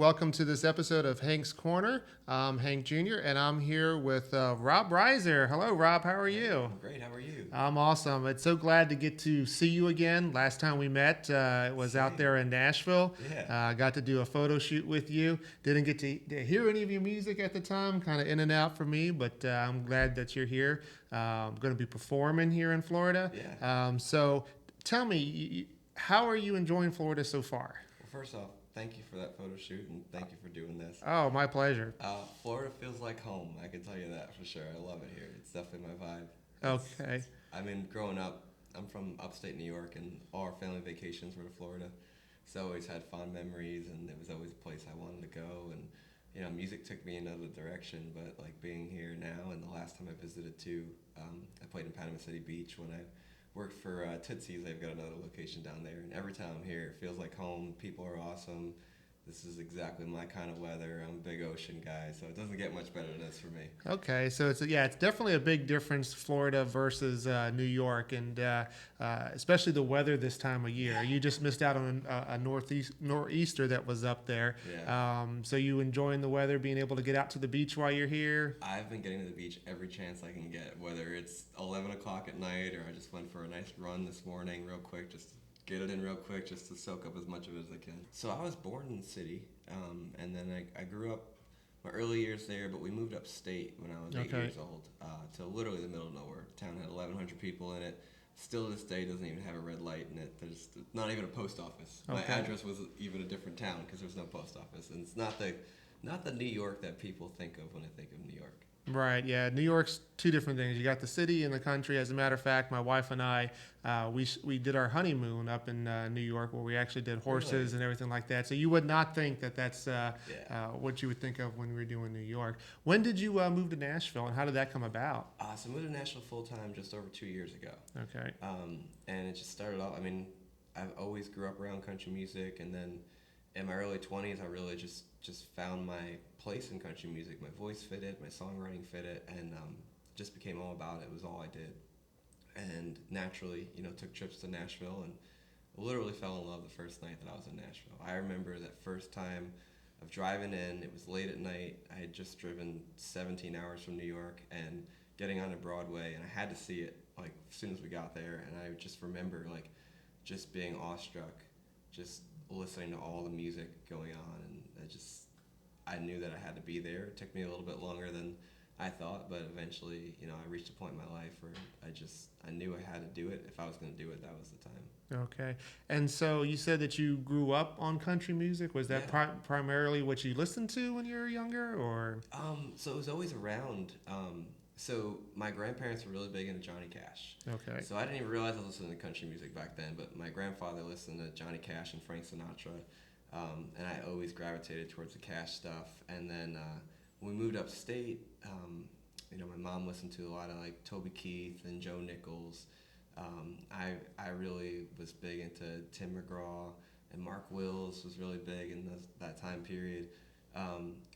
Welcome to this episode of Hank's Corner. I'm Hank Jr., and I'm here with Rob Reiser. Hello, Rob. How are you? I'm great. How are you? I'm awesome. It's so glad to get to see you again. Last time we met, it was out Same. there in Nashville. Yeah. Got to do a photo shoot with you. Didn't get to hear any of your music at the time, kind of in and out for me, but I'm glad that you're here. I'm going to be performing here in Florida. Yeah. So tell me, how are you enjoying Florida so far? Well, first off, thank you for that photo shoot and thank you for doing this. Oh, my pleasure. Florida feels like home. I can tell you that for sure. I love it here. It's definitely my vibe. Okay. I mean, growing up, I'm from upstate New York, and all our family vacations were to Florida. So I always had fond memories, and it was always a place I wanted to go. And music took me another direction. But like being here now, and the last time I visited too, I played in Panama City Beach when I worked for Tootsie's. They've got another location down there, and every time I'm here, it feels like home. People are awesome. This is exactly my kind of weather. I'm a big ocean guy, so it doesn't get much better than this for me. Okay, so it's definitely a big difference, Florida versus New York, and especially the weather this time of year. You just missed out on a nor'easter that was up there. Yeah. So you enjoying the weather, being able to get out to the beach while you're here? I've been getting to the beach every chance I can get, whether it's 11 o'clock at night or I just went for a nice run this morning real quick, just to get it in real quick, just to soak up as much of it as I can. So I was born in the city, and then I grew up my early years there, but we moved upstate when I was 8 Okay. years old to literally the middle of nowhere. The town had 1,100 people in it. Still to this day doesn't even have a red light in it. There's not even a post office. My Okay. address was even a different town because there's no post office, and it's not the New York that people think of when they think of New York. Right, yeah. New York's two different things. You got the city and the country. As a matter of fact, my wife and I, we did our honeymoon up in New York, where we actually did horses Really? and everything like that. So you would not think that that's Yeah. what you would think of when we were doing New York. When did you move to Nashville, and how did that come about? So I moved to Nashville full time just over 2 years ago. Okay. And it just started off. I mean, I've always grew up around country music, and then in my early 20s, I really just found my place in country music. My voice fit it, my songwriting fit it, and just became all about it. It was all I did, and naturally, took trips to Nashville and literally fell in love the first night that I was in Nashville. I remember that first time of driving in. It was late at night. I had just driven 17 hours from New York and getting onto Broadway, and I had to see it like as soon as we got there. And I just remember like just being awestruck, just listening to all the music going on, and I knew that I had to be there. It took me a little bit longer than I thought, but eventually, I reached a point in my life where I knew I had to do it. If I was going to do it, that was the time. Okay. And so you said that you grew up on country music. Was that Yeah. primarily what you listened to when you were younger, or? So it was always around. So my grandparents were really big into Johnny Cash. Okay. So I didn't even realize I was listening to country music back then, but my grandfather listened to Johnny Cash and Frank Sinatra, and I always gravitated towards the Cash stuff. And then when we moved upstate, my mom listened to a lot of like Toby Keith and Joe Nichols. I really was big into Tim McGraw, and Mark Wills was really big in that time period.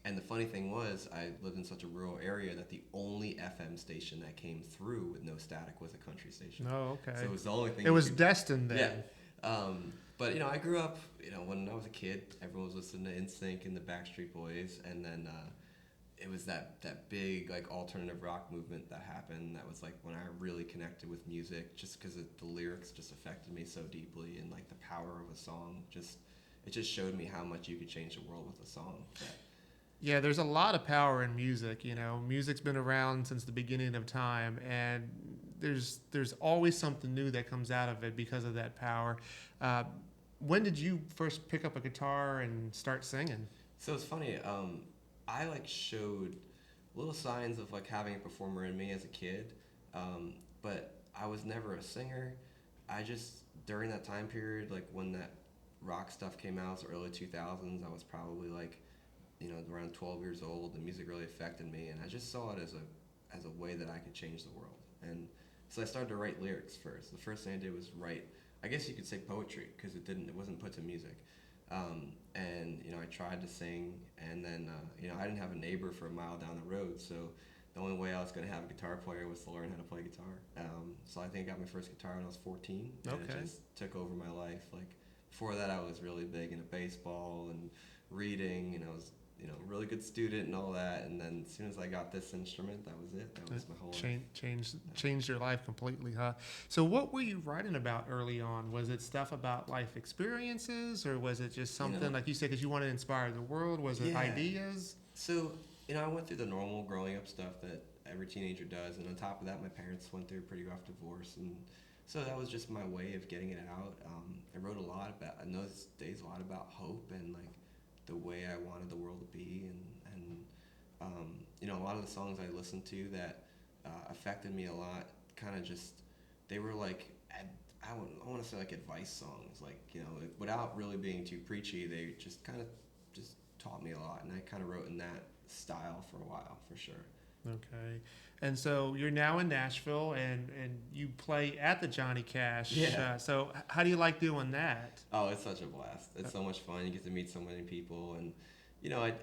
And the funny thing was, I lived in such a rural area that the only FM station that came through with no static was a country station. Oh, okay. So it was the only thing. It was destined Yeah. then. But I grew up. When I was a kid, everyone was listening to NSYNC and the Backstreet Boys, and then it was that big like alternative rock movement that happened. That was like when I really connected with music, just because the lyrics just affected me so deeply, and like the power of a song it just showed me how much you could change the world with a song. Yeah, there's a lot of power in music. Music's been around since the beginning of time, and there's always something new that comes out of it because of that power. When did you first pick up a guitar and start singing? So it's funny. I like showed little signs of like having a performer in me as a kid, but I was never a singer. I just during that time period, like when that rock stuff came out, so early 2000s, I was probably like, around 12 years old. The music really affected me, and I just saw it as a way that I could change the world. And so I started to write lyrics first. The first thing I did was write, I guess you could say poetry, because it wasn't put to music. And I tried to sing, and then I didn't have a neighbor for a mile down the road, so the only way I was going to have a guitar player was to learn how to play guitar. So I think I got my first guitar when I was 14, and Okay. it just took over my life. Like before that, I was really big into baseball and reading, and I was, a really good student and all that. And then as soon as I got this instrument, that was it. That was my whole life. Changed your life completely, huh? So what were you writing about early on? Was it stuff about life experiences, or was it just something like you said because you wanted to inspire the world? Was it ideas? So I went through the normal growing up stuff that every teenager does, and on top of that, my parents went through a pretty rough divorce, and so that was just my way of getting it out. I wrote a lot about, in those days, a lot about hope and like the way I wanted the world to be, and a lot of the songs I listened to that affected me a lot. Kind of just, they were like, I want to say like advice songs, like without really being too preachy. They just kind of just taught me a lot, and I kind of wrote in that style for a while, for sure. Okay. And so you're now in Nashville, and you play at the Johnny Cash. Yeah. So how do you like doing that? Oh, it's such a blast. It's so much fun. You get to meet so many people. And,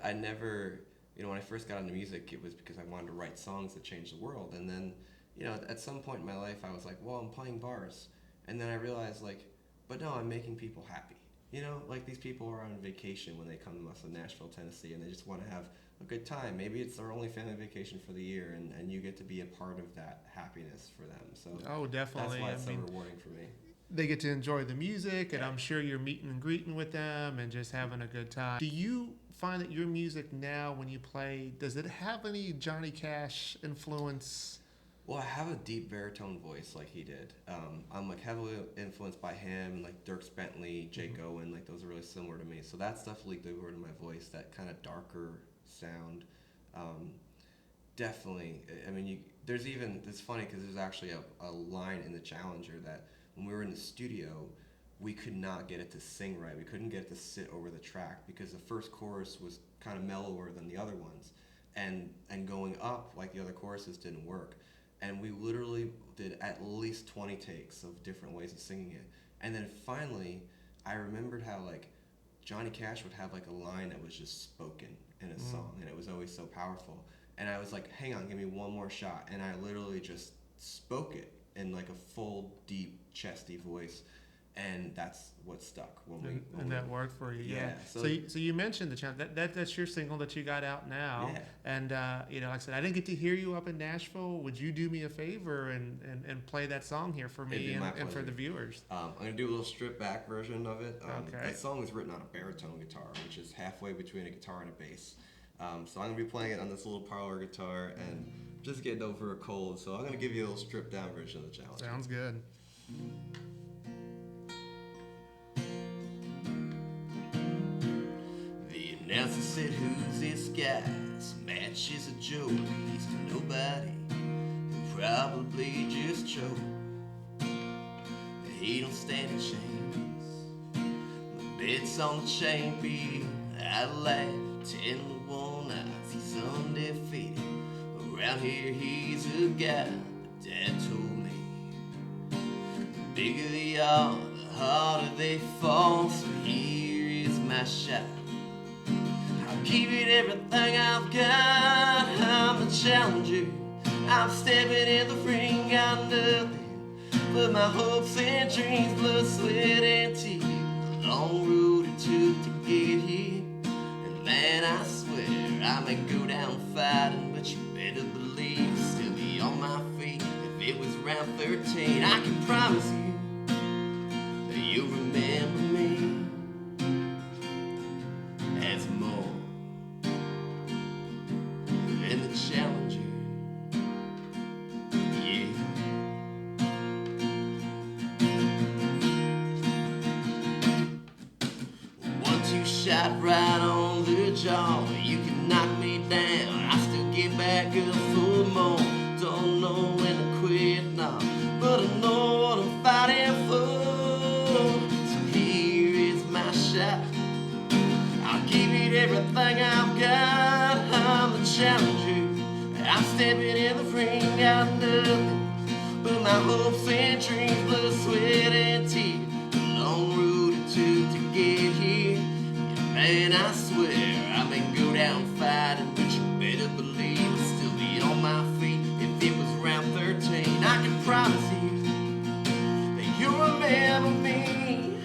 I never, when I first got into music, it was because I wanted to write songs that changed the world. And then, at some point in my life, I was like, well, I'm playing bars. And then I realized, like, but no, I'm making people happy. Like these people are on vacation when they come to us in Nashville, Tennessee, and they just want to have a good time. Maybe it's their only family vacation for the year, and you get to be a part of that happiness for them. So definitely. That's why it's so rewarding for me. They get to enjoy the music, and I'm sure you're meeting and greeting with them and just having a good time. Do you find that your music now, when you play, does it have any Johnny Cash influence? Well, I have a deep baritone voice like he did. I'm like heavily influenced by him, like Dierks Bentley, Jake Owen, like those are really similar to me. So that stuff leaked over into my voice, that kind of darker sound. Definitely. I mean, it's funny because there's actually a line in the Challenger that when we were in the studio, we could not get it to sing right. We couldn't get it to sit over the track because the first chorus was kind of mellower than the other ones. And going up like the other choruses didn't work. And we literally did at least 20 takes of different ways of singing it. And then finally, I remembered how like Johnny Cash would have like a line that was just spoken in a song, and it was always so powerful. And I was like, hang on, give me one more shot. And I literally just spoke it in like a full, deep, chesty voice. And that's what stuck. That worked for you, yeah. So you mentioned the channel. That's your single that you got out now. Yeah. And, like I said, I didn't get to hear you up in Nashville. Would you do me a favor and play that song here for me and for the viewers? I'm going to do a little stripped back version of it. Okay. That song is written on a baritone guitar, which is halfway between a guitar and a bass. So I'm going to be playing it on this little parlor guitar and just getting over a cold. So I'm going to give you a little stripped down version of the challenge. Sounds good. The announcer said, who's this guy? Some match is a joke. He's to nobody. He'll probably just choke. He don't stand a chance. My bet's on the chain beat. I laugh 10-1 odds. He's undefeated. Around here he's a guy. Dad told me. The bigger they are, the harder they fall. So here is my shot. I'll give it everything I've got. I'm the challenger. I'm stepping in the ring. Got nothing but my hopes and dreams, blood, sweat, and tears. The long road it took to get here. And man, I swear I may go down fighting, but you better believe I'll still be on my feet. If it was round 13, I can promise you that you'll remember me as more than the challenger. Yeah. One-two shot right on the jaw. You can knock me down, I still get back up for more. Don't know when to quit now, but I know what I'm fighting for. So here is my shot. I'll give it everything I've got. I'm the challenger. I'm stepping in the ring. Got nothing but my hopes and dreams, blood, sweat, and tears. The long road it took to get here. And man, I swear I may go down fighting, but you better believe I'll still be on my feet. If it was round 13, I can promise you that you'll remember me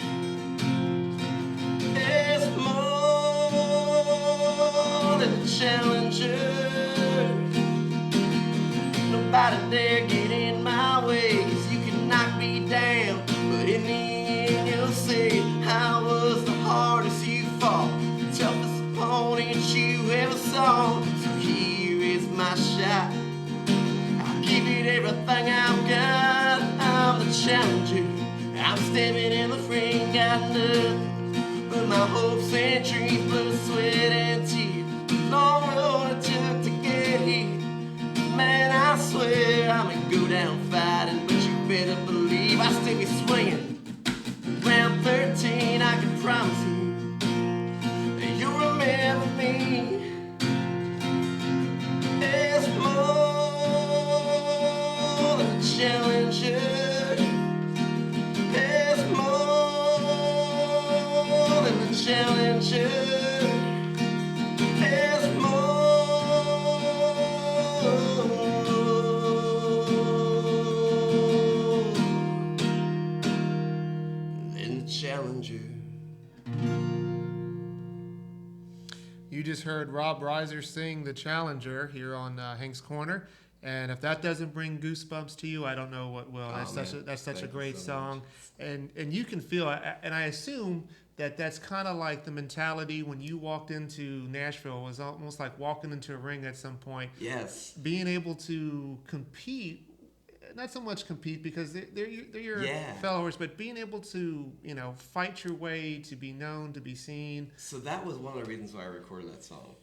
as more challenger. Nobody dare get in my way, 'cause you can knock me down, but in the end you'll say I was the hardest you fought, the toughest opponent you ever saw. So here is my shot, I'll give it everything I've got. I'm the challenger, I'm stepping in the ring, got nothing but my hopes and dreams, blood, sweat and tears, long road I took to get here. Man, I swear I may go down fighting, but you better believe I still be swinging. Round 13, I can promise you that you'll remember me. There's more than a challenger. There's more than a challenger. There's challenger. You just heard Rob Reiser sing The Challenger here on Hank's Corner. And if that doesn't bring goosebumps to you, I don't know what will. That's such a great song. And you can feel, and I assume that that's kind of like the mentality when you walked into Nashville. It was almost like walking into a ring at some point. Yes. Being able to compete, not so much compete because they're your followers, but being able to, fight your way to be known, to be seen. So that was one of the reasons why I recorded that song.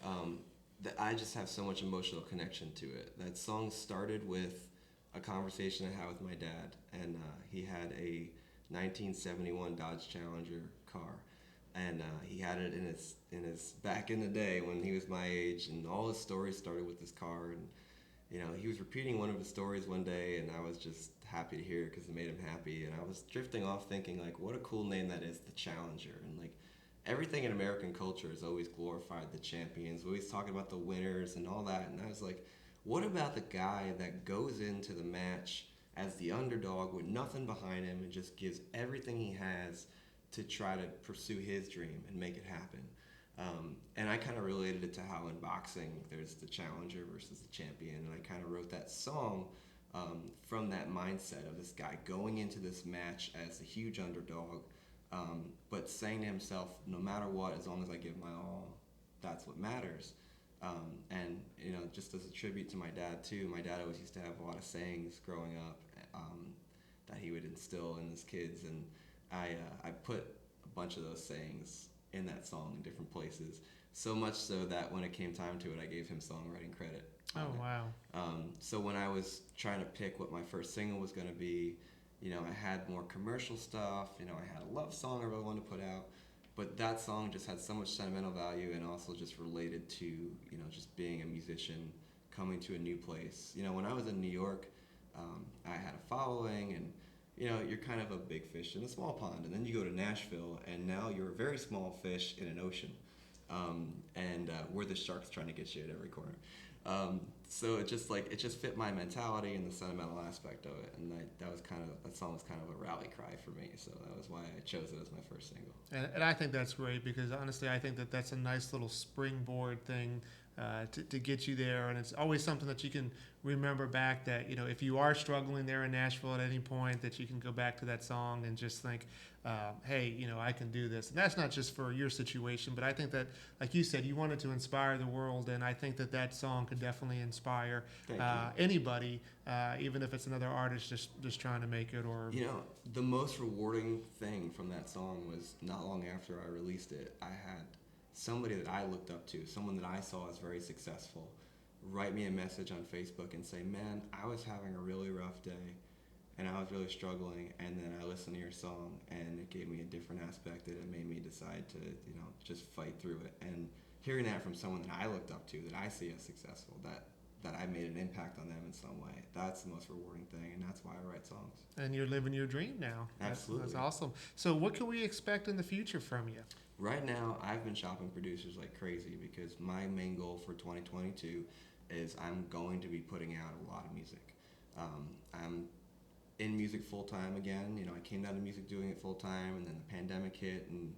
That I just have so much emotional connection to it. That song started with a conversation I had with my dad, and he had a 1971 Dodge Challenger car, and he had it in his back in the day when he was my age, and all his stories started with this car. And he was repeating one of his stories one day, and I was just happy to hear it because it made him happy. And I was drifting off thinking, like, what a cool name that is, the Challenger. And, like, everything in American culture has always glorified the champions. We always talking about the winners and all that. And I was like, what about the guy that goes into the match as the underdog with nothing behind him and just gives everything he has to try to pursue his dream and make it happen? And I kind of related it to how in boxing there's the challenger versus the champion, and I kind of wrote that song from that mindset of this guy going into this match as a huge underdog, but saying to himself, no matter what, as long as I give my all, that's what matters. And just as a tribute to my dad too, my dad always used to have a lot of sayings growing up that he would instill in his kids, and I put a bunch of those sayings in that song in different places, so much so that when it came time to it, I gave him songwriting credit. Oh, wow. So when I was trying to pick what my first single was going to be, I had more commercial stuff, I had a love song I really wanted to put out, but that song just had so much sentimental value and also just related to, just being a musician, coming to a new place. When I was in New York, I had a following, and you're kind of a big fish in a small pond, and then you go to Nashville, and now you're a very small fish in an ocean, and where the shark's trying to get you at every corner. So it just fit my mentality and the sentimental aspect of it, and that song was kind of a rally cry for me. So that was why I chose it as my first single. And I think that's great because honestly, I think that that's a nice little springboard thing to get you there, and it's always something that you can remember back that if you are struggling there in Nashville at any point, that you can go back to that song and just think, hey, I can do this. And that's not just for your situation, but I think that, like you said, you wanted to inspire the world, and I think that song could definitely inspire anybody, even if it's another artist just trying to make it. Or the most rewarding thing from that song was not long after I released it, I had somebody that I looked up to, someone that I saw as very successful, write me a message on Facebook and say, man, I was having a really rough day and I was really struggling, and then I listened to your song and it gave me a different aspect, and it made me decide to just fight through it. And hearing that from someone that I looked up to, that I see as successful, that I made an impact on them in some way, that's the most rewarding thing, and that's why I write songs. And you're living your dream now. Absolutely. That's awesome. So what can we expect in the future from you? Right now, I've been shopping producers like crazy because my main goal for 2022 is I'm going to be putting out a lot of music. I'm in music full time again. I came down to music doing it full time, and then the pandemic hit, and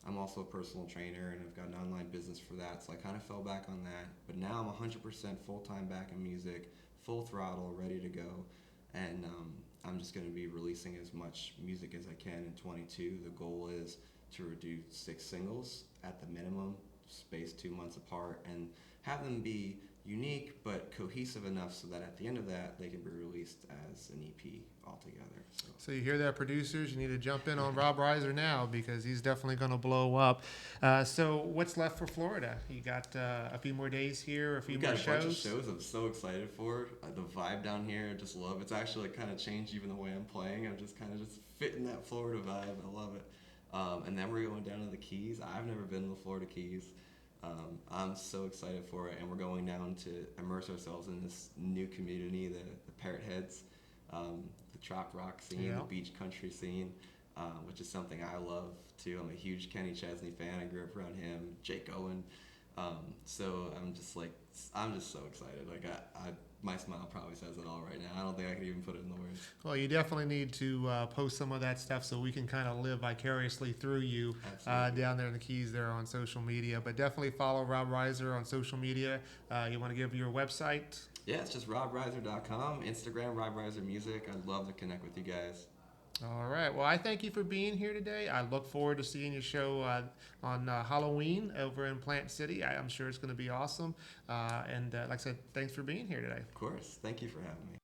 I'm also a personal trainer and I've got an online business for that, so I kind of fell back on that. But now I'm 100% full time back in music, full throttle, ready to go, and I'm just going to be releasing as much music as I can in 22. The goal is to reduce 6 singles at the minimum, spaced 2 months apart, and have them be unique but cohesive enough so that at the end of that they can be released as an EP altogether. So you hear that, producers? You need to jump in on Rob Reiser now because he's definitely going to blow up. So what's left for Florida? You got a few more days here, a few We more got a bunch of shows. shows I'm so excited for. The vibe down here, I just love. It's actually kind of changed even the way I'm playing. I'm just kind of just fitting that Florida vibe. I love it. And then we're going down to the Keys. I've never been to the Florida Keys. I'm so excited for it, and we're going down to immerse ourselves in this new community, the Parrot Heads, the trop rock scene, Yeah. the beach country scene, which is something I love too. I'm a huge Kenny Chesney fan. I grew up around him, Jake Owen. So I'm just so excited. Like my smile probably says it all right now. I don't think I can even put it in the words. Well, you definitely need to post some of that stuff so we can kind of live vicariously through you Absolutely. down there in the Keys there on social media. But definitely follow Rob Reiser on social media. You want to give your website? Yeah, it's just robreiser.com, Instagram, Rob Reiser Music. I'd love to connect with you guys. All right. Well, I thank you for being here today. I look forward to seeing your show on Halloween over in Plant City. I'm sure it's going to be awesome. And like I said, thanks for being here today. Of course. Thank you for having me.